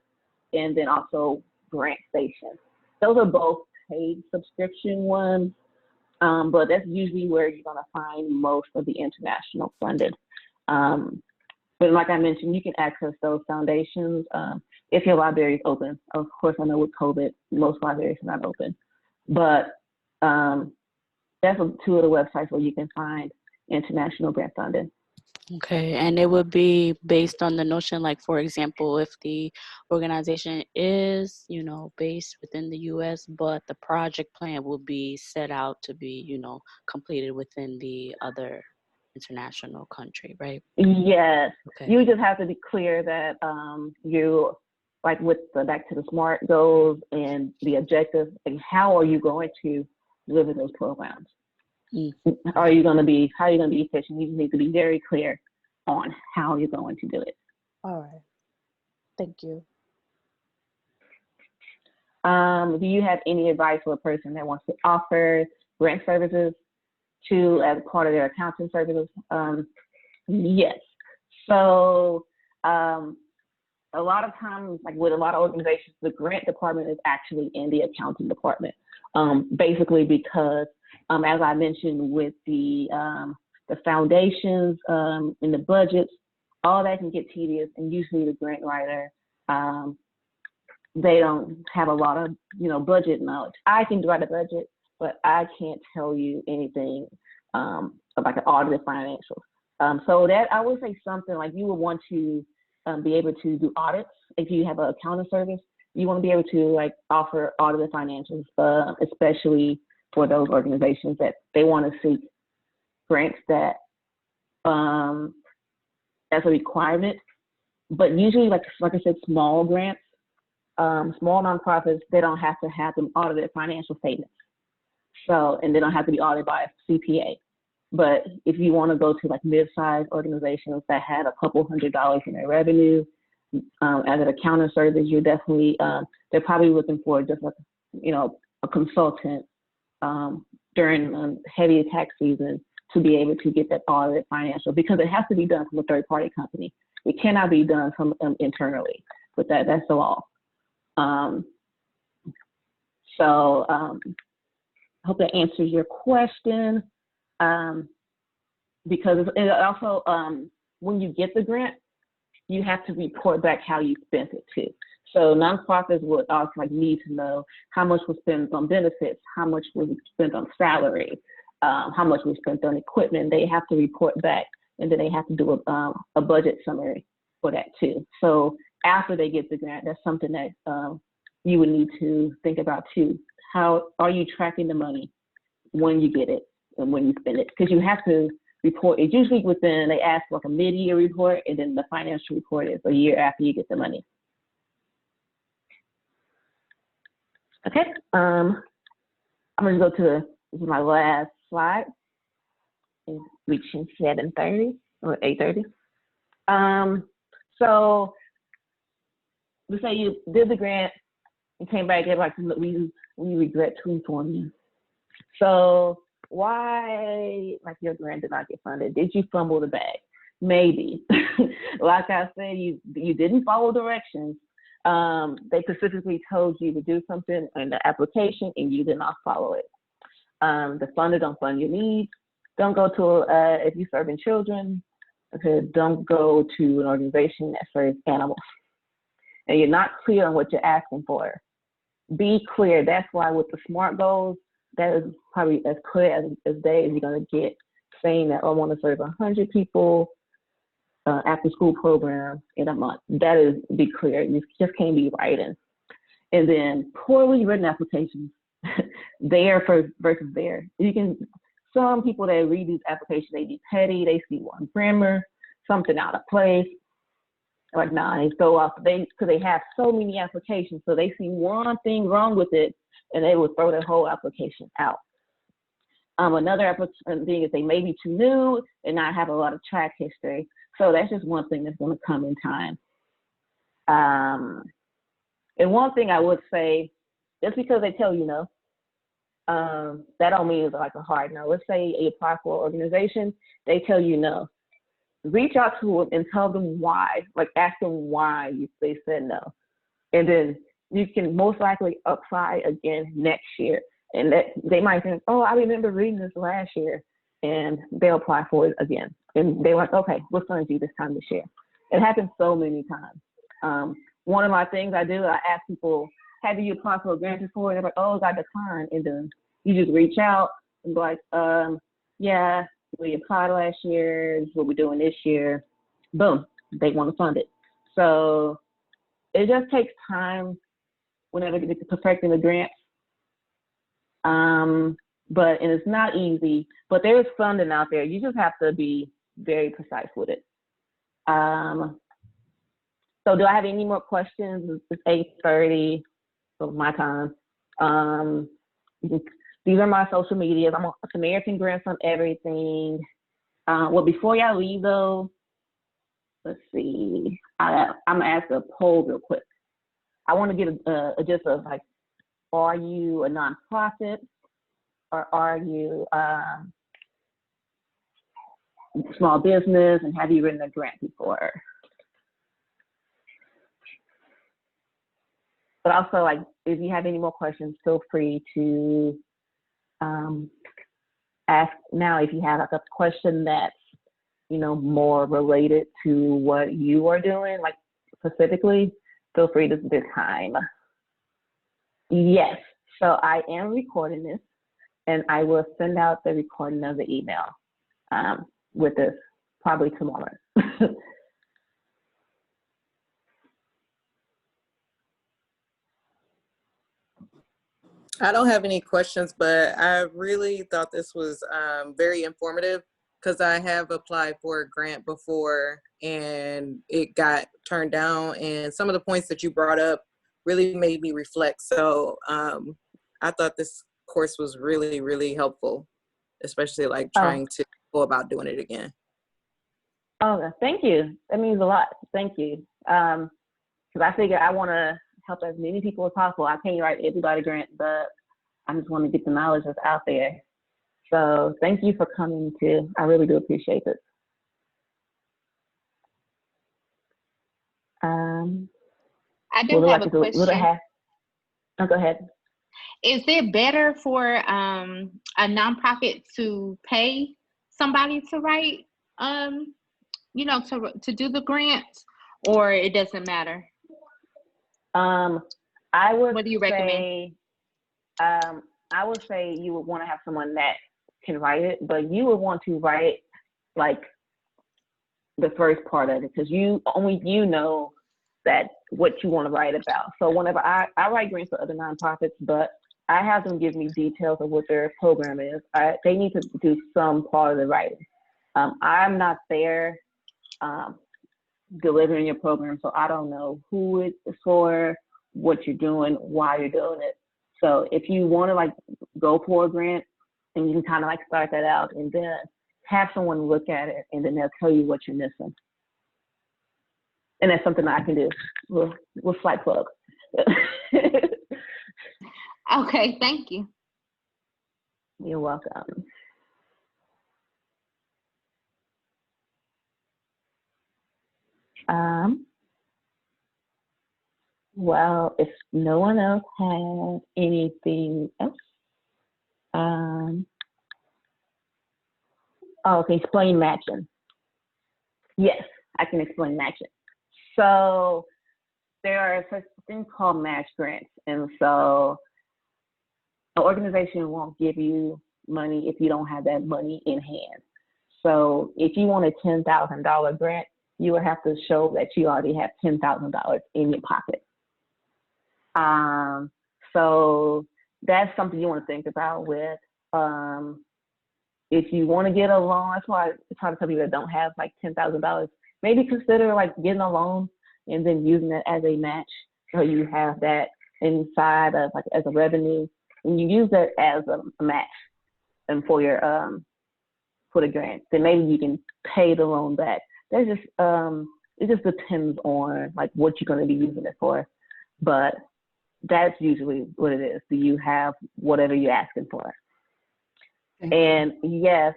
and then also Grant Station. Those are both paid subscription ones, but that's usually where you're gonna find most of the international funding. But like I mentioned, you can access those foundations if your library is open. Of course, I know with COVID, most libraries are not open, but that's 2 of the websites where you can find international grant funding. Okay, and it would be based on the notion, like, for example, if the organization is, based within the U.S., but the project plan will be set out to be, completed within the other international country, right? Yes. Okay. You just have to be clear that you, like with the back to the SMART goals and the objectives, and how are you going to deliver those programs? How are you going to be efficient? You need to be very clear on how you're going to do it. All right. Thank you. Do you have any advice for a person that wants to offer grant services to as part of their accounting services? Yes. So a lot of times, like with a lot of organizations, the grant department is actually in the accounting department, basically because, as I mentioned, with the foundations and the budgets, all that can get tedious, and usually the grant writer, they don't have a lot of, budget knowledge. I can write a budget, but I can't tell you anything about like an audited financials. So that I would say something like you would want to be able to do audits. If you have an accounting service, you want to be able to like offer audited financials, especially for those organizations that they want to seek grants that as a requirement. But usually, like I said, small grants, small nonprofits, they don't have to have them audited financial statements. So, and they don't have to be audited by a CPA. But if you want to go to like mid-sized organizations that have a couple $100s in their revenue, as an accounting service, you're definitely, they're probably looking for just like, a consultant during heavy tax season to be able to get that audited financial, because it has to be done from a third-party company. It cannot be done from internally, but that's the law. So I hope that answers your question. Because it also, when you get the grant, you have to report back how you spent it too. So nonprofits would also like need to know how much was spent on benefits, how much was spent on salary, how much was spent on equipment. They have to report back, and then they have to do a budget summary for that too. So after they get the grant, that's something that you would need to think about too. How are you tracking the money when you get it and when you spend it? Because you have to report. It's usually within, they ask for like a mid-year report, and then the financial report is a year after you get the money. Okay, I'm gonna go to, this is my last slide. It's reaching 7:30 or 8:30. So let's say you did the grant, you came back, they're like, we regret to inform you. So why, like, your grant did not get funded? Did you fumble the bag? Maybe. Like I said, you didn't follow directions. They specifically told you to do something in the application and you did not follow it. The funder don't fund your needs. Don't go to, if you're serving children, okay, don't go to an organization that serves animals. And you're not clear on what you're asking for. Be clear. That's why with the SMART goals, that is probably as clear as day as you're going to get, saying that I want to serve 100 people after school program in a month. That is, be clear. You just can't be writing. And then poorly written applications, there versus there. You can, some people that read these applications, they be petty, they see one grammar, something out of place. Like, nah, they go off, because they have so many applications, so they see one thing wrong with it, and they will throw their whole application out. Another thing is they may be too new and not have a lot of track history. So that's just one thing that's going to come in time. And one thing I would say, just because they tell you no, that don't mean it's like a hard no. Let's say you apply for an organization, they tell you no. Reach out to them and tell them why, like ask them why they said no. And then you can most likely apply again next year. And that they might think, oh, I remember reading this last year, and they'll apply for it again. And they're like, okay, what's going to do this time this year? It happens so many times. One of my things I do, I ask people, have you applied for a grant before? And they're like, oh, I got declined. And then you just reach out and be like, yeah, we applied last year, this is what we're doing this year. Boom, they want to fund it. So it just takes time whenever you get to perfecting the grants. And it's not easy, but there is funding out there. You just have to be very precise with it. So do I have any more questions? It's 8:30 of my time. These are my social medias. I'm on Samaritan Grants on everything. Well, before y'all leave though, let's see. I'm gonna ask a poll real quick. I want to get just a like are you a nonprofit, or are you small business, and have you written a grant before? But also, like, if you have any more questions, feel free to ask now. If you have like a question that's, you know, more related to what you are doing, like specifically, feel free to this time. Yes, so I am recording this, and I will send out the recording of the email with this probably tomorrow. I don't have any questions, but I really thought this was very informative, because I have applied for a grant before and it got turned down. And some of the points that you brought up really made me reflect. So I thought this course was really, really helpful, especially like trying to go about doing it again. Oh, thank you. That means a lot. Thank you. Because I figure I want to help as many people as possible. I can't write everybody grant, but I just want to get the knowledge that's out there. So thank you for coming too. I really do appreciate it. I do have a question. Oh, go ahead. Is it better for a nonprofit to pay somebody to write, you know, to do the grant, or it doesn't matter? I would What do you recommend? I would say you would want to have someone that can write it, but you would want to write like the first part of it, because only you know that what you want to write about. So whenever I write grants for other nonprofits, but I have them give me details of what their program is. They need to do some part of the writing. I'm not there delivering your program, so I don't know who it's for, what you're doing, why you're doing it. So if you want to like go for a grant, and you can kind of like start that out, and then have someone look at it, and then they'll tell you what you're missing. And that's something that I can do. We'll slight plug. Okay, thank you. You're welcome. Well, if no one else has anything else, okay, explain matching. Yes, I can explain matching. So there are such things called match grants, and so an organization won't give you money if you don't have that money in hand. So if you want a $10,000 grant, you would have to show that you already have $10,000 in your pocket. So that's something you want to think about with. If you want to get a loan, that's why it's hard to tell people that don't have like $10,000. Maybe consider like getting a loan and then using it as a match, so you have that inside of like as a revenue, and you use that as a match and for your for the grant. Then maybe you can pay the loan back. There's just it just depends on like what you're going to be using it for, but that's usually what it is. Do you have whatever you're asking for? And yes,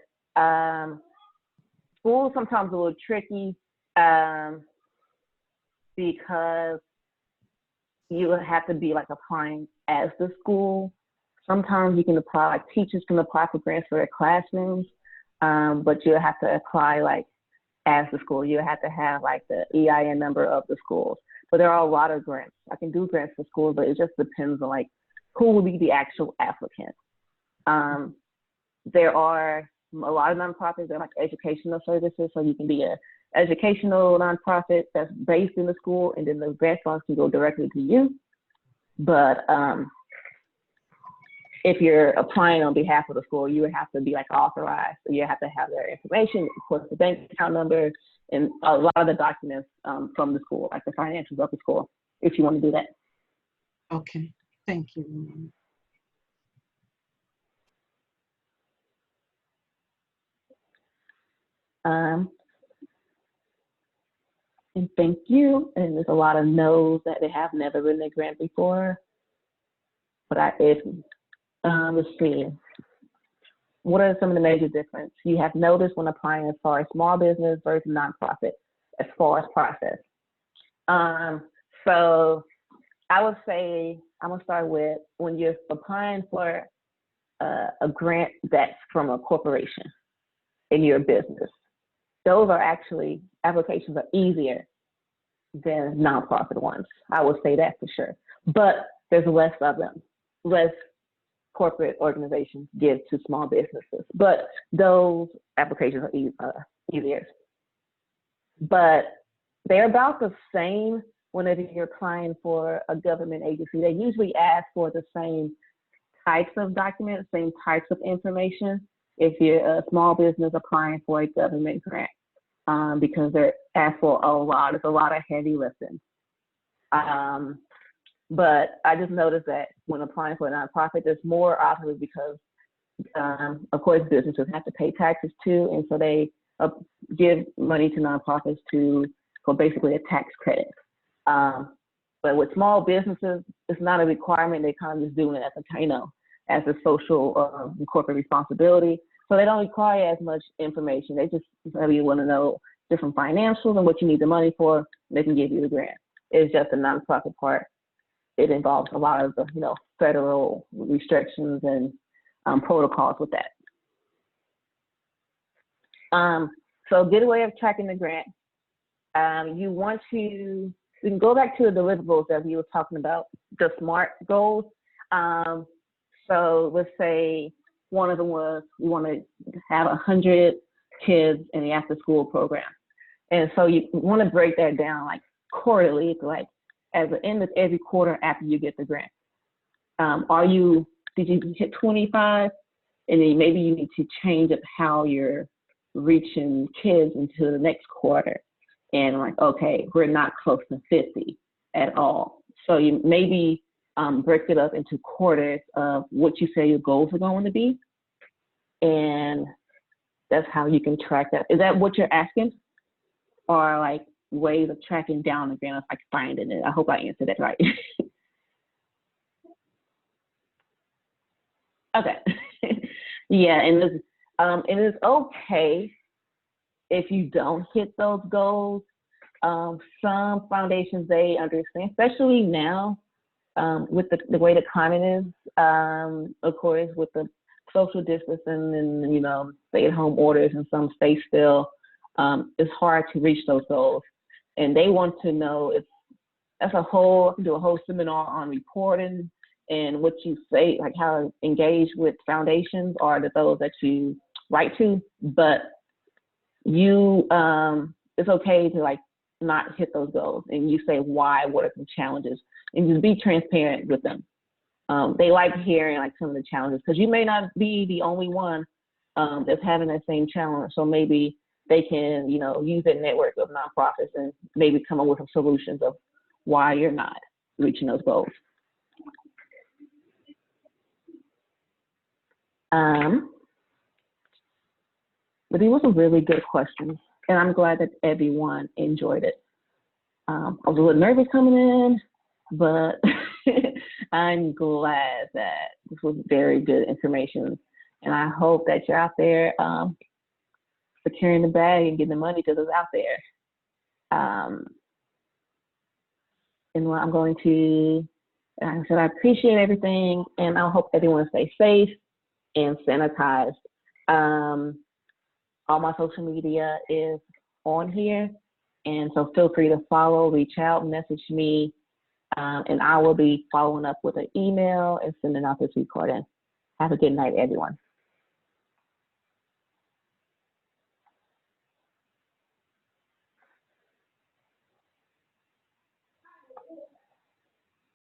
school is sometimes a little tricky because you have to be like applying as the school. Sometimes you can apply, like teachers can apply for grants for their classrooms, but you have to apply like as the school. You have to have like the EIN number of the schools. But there are a lot of grants. I can do grants for schools, but it just depends on like who will be the actual applicant. There are a lot of nonprofits that are like educational services, so you can be an educational nonprofit that's based in the school, and then the grant funds can go directly to you. But if you're applying on behalf of the school, you would have to be like authorized. So you have to have their information, of course, the bank account number, and a lot of the documents from the school, like the financials of the school, if you want to do that. Okay, thank you. And thank you. And there's a lot of no's that they have never written a grant before. let's see. What are some of the major differences you have noticed when applying as far as small business versus nonprofit as far as process? So I would say, I'm gonna start with when you're applying for a grant that's from a corporation in your business. Those are actually, applications are easier than nonprofit ones. I would say that for sure. But there's less of them, less corporate organizations give to small businesses. But those applications are easier. But they're about the same whenever you're applying for a government agency. They usually ask for the same types of documents, same types of information if you're a small business applying for a government grant, because they're asked for there's a lot of heavy lifting. But I just noticed that when applying for a nonprofit, there's more obstacles because, of course, businesses have to pay taxes too, and so they give money to nonprofits for basically a tax credit. But with small businesses, it's not a requirement. They kind of just doing it as a social and corporate responsibility. So they don't require as much information. They just really want to know different financials and what you need the money for. They can give you the grant. It's just the nonprofit part. It involves a lot of the federal restrictions and protocols with that. So a good way of tracking the grant. You can go back to the deliverables that we were talking about, the SMART goals. So let's say one of them was we want to have 100 kids in the after school program. And so you want to break that down like quarterly, like at the end of every quarter after you get the grant. Did you hit 25? And then maybe you need to change up how you're reaching kids into the next quarter. And like, okay, we're not close to 50 at all. So you maybe break it up into quarters of what you say your goals are going to be. And that's how you can track that. Is that what you're asking? Or like ways of tracking down the grant, like finding it? I hope I answered that right. Okay. Yeah, and it's okay if you don't hit those goals. Some foundations, they understand, especially now with the way the climate is, of course, with the social distancing and stay-at-home orders in some states still, it's hard to reach those goals. And they want to know I can do a whole seminar on reporting and what you say, like how to engage with foundations or those that you write to, but it's okay to like not hit those goals, and you say why, what are some challenges, and just be transparent with them. They like hearing like some of the challenges because you may not be the only one that's having that same challenge. So maybe they can, use their network of nonprofits and maybe come up with some solutions of why you're not reaching those goals. But these were some really good questions, and I'm glad that everyone enjoyed it. I was a little nervous coming in, but I'm glad that this was very good information, and I hope that you're out there securing the bag and getting the money because it's out there. And what I'm going to, like I said, I appreciate everything, and I hope everyone stays safe and sanitized. All my social media is on here, and so feel free to follow, reach out, message me, and I will be following up with an email and sending out this recording. Have a good night, everyone.